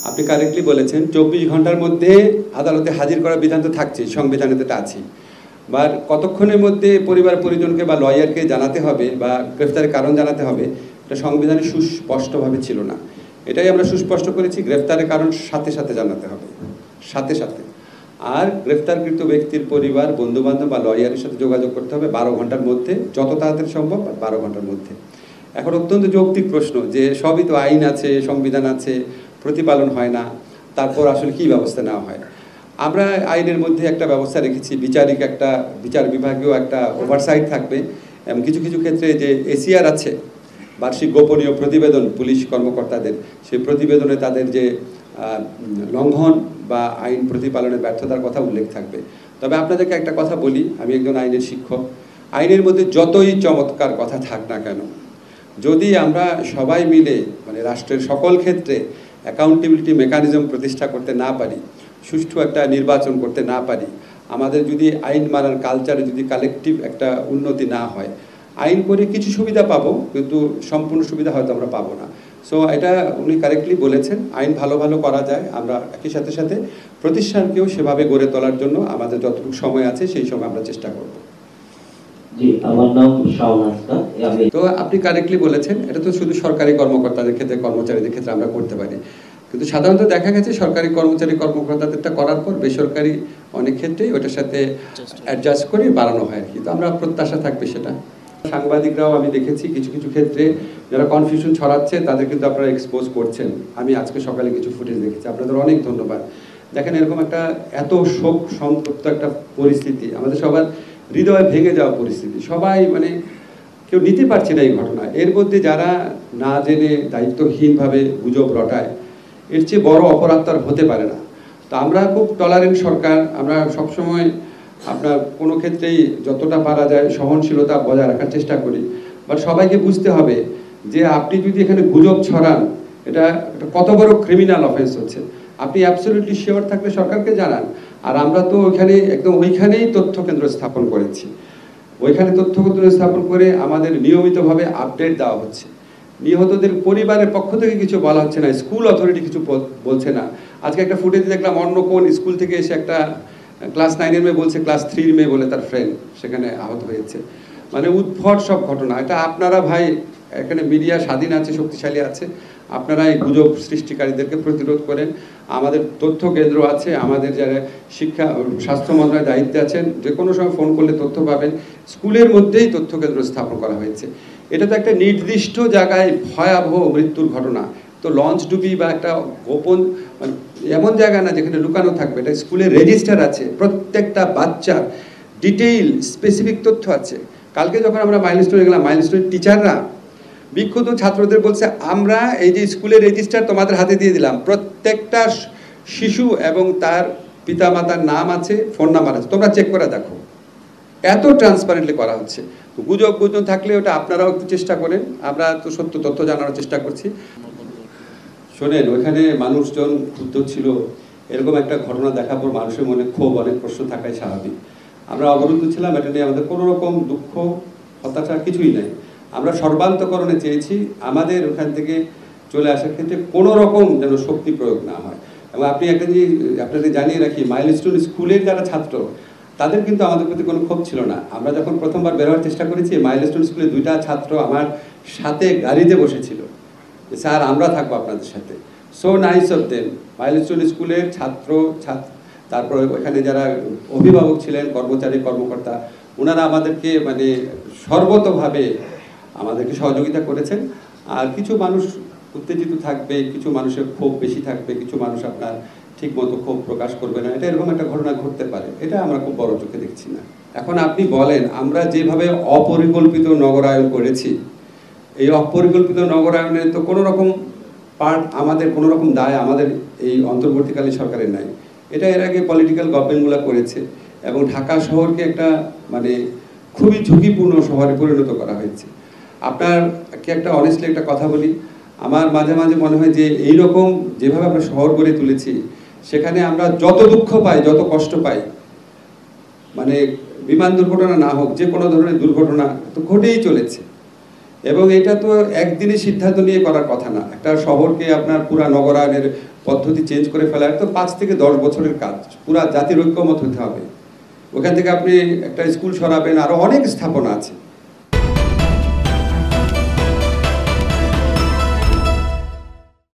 আপনি কারেক্টলি বলেছেন 24 ঘন্টার মধ্যে আদালতে হাজির করার বিধান তো থাকছেই, সংবিধানে তো আছে। বা কতক্ষণের মধ্যে পরিবার পরিজনকে বা লয়ারকে জানাতে হবে বা গ্রেফতারের কারণ জানাতে হবে, এটা সংবিধানে সুস্পষ্টভাবে ছিল না। এটাই আমরা সুস্পষ্ট করেছি, গ্রেফতারের কারণ সাথে সাথে জানাতে হবে, সাথে সাথে। আর গ্রেফতারকৃত ব্যক্তির পরিবার, বন্ধুবান্ধব বা লয়ারের সাথে যোগাযোগ করতে হবে 12 ঘন্টার মধ্যে, যত তাড়াতাড়ি সম্ভব 12 ঘন্টার মধ্যে। এখন অত্যন্ত যৌক্তিক প্রশ্ন যে সবই তো আইন আছে, সংবিধান আছে, প্রতিপালন হয় না, তারপর আসলে কী ব্যবস্থা নেওয়া হয়। আমরা আইনের মধ্যে একটা ব্যবস্থা রেখেছি, বিচার বিভাগেও একটা ওভারসাইট থাকবে, এবং কিছু কিছু ক্ষেত্রে যে এসিআর আছে, বার্ষিক গোপনীয় প্রতিবেদন পুলিশ কর্মকর্তাদের, সেই প্রতিবেদনে তাদের যে লঙ্ঘন বা আইন প্রতিপালনের ব্যর্থতার কথা উল্লেখ থাকবে। তবে আপনাদেরকে একটা কথা বলি, আমি একজন আইনের শিক্ষক, আইনের মধ্যে যতই চমৎকার কথা থাক না কেন, যদি আমরা সবাই মিলে মানে রাষ্ট্রের সকল ক্ষেত্রে অ্যাকাউন্টেবিলিটি মেকানিজম প্রতিষ্ঠা করতে না পারি, সুষ্ঠু একটা নির্বাচন করতে না পারি, আমাদের যদি আইন মানার কালচারে যদি কালেকটিভ একটা উন্নতি না হয়, আইন করে কিছু সুবিধা পাবো কিন্তু সম্পূর্ণ সুবিধা হয়তো আমরা পাবো না। সো এটা উনি কারেক্টলি বলেছেন, আইন ভালো ভালো করা যায়, আমরা একই সাথে সাথে প্রতিষ্ঠানকেও সেভাবে গড়ে তোলার জন্য আমাদের যতটুকু সময় আছে সেই সময় আমরা চেষ্টা করব। জি, আমার নাম শাওন হাসনা। তো আপনি কারেক্টলি বলেছেন, এটা তো শুধু সরকারি কর্মকর্তাদের ক্ষেত্রে, কর্মচারীদের ক্ষেত্রে আমরা করতে পারি, কিন্তু সাধারণত দেখা গেছে সরকারি কর্মকর্তাদেরটা করার পর বেসরকারি অনেক ক্ষেত্রেই ওটার সাথে অ্যাডজাস্ট করে বাড়ানো হয় আর কি। তো আমরা প্রত্যাশা থাকবে সেটা। সাংবাদিকরাও আমি দেখেছি কিছু কিছু ক্ষেত্রে যারা কনফিউশন ছড়াচ্ছে তাদের কিন্তু আপনারা এক্সপোজ করছেন। আমি আজকে সকালে কিছু ফুটেজ দেখেছি, আপনাদের অনেক ধন্যবাদ। দেখেন এরকম একটা এত শোক সন্তপ্ত একটা পরিস্থিতি, আমাদের সবার হৃদয় ভেঙে যাওয়া পরিস্থিতি, সবাই মানে কেউ নিতে পারছে না এই ঘটনা। এর মধ্যে যারা না জেনে দায়িত্বহীনভাবে গুজব রটায়, এর চেয়ে বড় অপরাধ তার হতে পারে না। তো আমরা খুব টলারেন্ট সরকার, আমরা সবসময় আপনার কোনো ক্ষেত্রেই যতটা পারা যায় সহনশীলতা বজায় রাখার চেষ্টা করি। বাট সবাইকে বুঝতে হবে যে আপনি যদি এখানে গুজব ছড়ান, এটা কত বড় ক্রিমিনাল অফেন্স হচ্ছে। আপনি অ্যাবসলিউটলি শিওর থাকলে সরকারকে জানান। আর আমরা তো ওইখানে একদম ওইখানেই তথ্য কেন্দ্র স্থাপন করেছি, ওইখানে তথ্য কেন্দ্র স্থাপন করে আমাদের নিয়মিতভাবে আপডেট দেওয়া হচ্ছে। নিহতদের পরিবারের পক্ষ থেকে কিছু বলা হচ্ছে না, স্কুল অথরিটি কিছু বলছে না। আজকে একটা ফুটেজ দেখলাম, অন্য কোন স্কুল থেকে এসে একটা ক্লাস 9-এর মেয়ে বলছে ক্লাস 3-র মেয়ে বলে তার ফ্রেন্ড সেখানে আহত হয়েছে। মানে উদ্ভট সব ঘটনা। এটা আপনারা ভাই, এখানে মিডিয়া স্বাধীন আছে, শক্তিশালী আছে, আপনারা এই গুজব সৃষ্টিকারীদেরকে প্রতিরোধ করেন। আমাদের তথ্য কেন্দ্র আছে, আমাদের যারা স্বাস্থ্য মন্ত্রণালয়ের দায়িত্বে আছেন, যে কোনো সময় ফোন করলে তথ্য পাবেন। স্কুলের মধ্যেই তথ্য কেন্দ্র স্থাপন করা হয়েছে। এটা তো একটা নির্দিষ্ট জায়গায় ভয়াবহ মৃত্যুর ঘটনা, তো লঞ্চ ডুবি বা একটা গোপন মানে এমন জায়গা না যেখানে লুকানো থাকবে। এটা স্কুলের রেজিস্টার আছে, প্রত্যেকটা বাচ্চার ডিটেইল স্পেসিফিক তথ্য আছে। কালকে যখন আমরা মাইলস্টোনে গেলাম, মাইলস্টোনের টিচাররা বিক্ষুব্ধ ছাত্রদের বলছে, আমরা এই যে স্কুলের রেজিস্টার তোমাদের হাতে দিয়ে দিলাম, প্রত্যেকটা শিশু এবং তার পিতামাতার নাম আছে, ফোন নাম্বার আছে, তোমরা চেক করে দেখো। এত ট্রান্সপারেন্টলি করা হচ্ছে। গুজব থাকলে ওটা আপনারাও একটু চেষ্টা করেন, আমরা তো সত্য তথ্য জানানোর চেষ্টা করছি। শোনেন, ওইখানে মানুষজন ক্ষুব্ধ ছিল, এরকম একটা ঘটনা দেখার পর মানুষের মনে ক্ষোভ, অনেক প্রশ্ন থাকাই স্বাভাবিক। আমরা অবরুদ্ধ ছিলাম, এটা নিয়ে আমাদের কোনো রকম দুঃখ হতাশা কিছুই নাই। আমরা সর্বান্তকরণে চেয়েছি আমাদের ওখান থেকে চলে আসার ক্ষেত্রে কোনো রকম যেন শক্তি প্রয়োগ না হয়। এবং আপনি একটা জিনিস আপনাদের জানিয়ে রাখি, মাইলস্টোন স্কুলের যারা ছাত্র তাদের কিন্তু আমাদের প্রতি কোনো ক্ষোভ ছিল না। আমরা যখন প্রথমবার বের হওয়ার চেষ্টা করেছি, মাইলস্টোন স্কুলের 2টা ছাত্র আমার সাথে গাড়িতে বসেছিল, স্যার আমরা থাকবো আপনাদের সাথে। So nice of them. Milestone স্কুলের তারপরে ওখানে যারা অভিভাবক ছিলেন, কর্মচারী কর্মকর্তা, ওনারা আমাদেরকে মানে সর্বতভাবে আমাদেরকে সহযোগিতা করেছেন। আর কিছু মানুষ উত্তেজিত থাকবে, কিছু মানুষের ক্ষোভ বেশি থাকবে, কিছু মানুষ আপনার ঠিক মতো ক্ষোভ প্রকাশ করবে না, এটা এরকম একটা ঘটনা ঘটতে পারে, এটা আমরা খুব বড় চোখে দেখছি না। এখন আপনি বলেন, আমরা যেভাবে অপরিকল্পিত নগরায়ন করেছি, এই অপরিকল্পিত নগরায়নে তো কোনো রকম পার্ট আমাদের, কোনো রকম দায় আমাদের এই অন্তর্বর্তীকালীন সরকারের নাই। এটা এর আগে পলিটিক্যাল গভর্নমেন্টগুলো করেছে এবং ঢাকা শহরকে একটা মানে খুবই ঝুঁকিপূর্ণ শহরে পরিণত করা হয়েছে। আপনাকে একটা অনেস্টলি একটা কথা বলি, আমার মাঝে মাঝে মনে হয় যে এইরকম যেভাবে আমরা শহর গড়ে তুলেছি, সেখানে আমরা যত দুঃখ পাই, যত কষ্ট পাই, মানে বিমান দুর্ঘটনা না হোক, যে কোনো ধরনের দুর্ঘটনা তো ঘটেই চলেছে। এবং এটা তো একদিনে সিদ্ধান্ত নিয়ে করার কথা না। একটা শহরকে আপনার পুরা নগরায়নের পদ্ধতি চেঞ্জ করে ফেলার তো 5 থেকে 10 বছরের কাজ, পুরা জাতির ঐক্যমত হতে হবে। ওখান থেকে আপনি একটা স্কুল সরাবেন, আরো অনেক স্থাপনা আছে।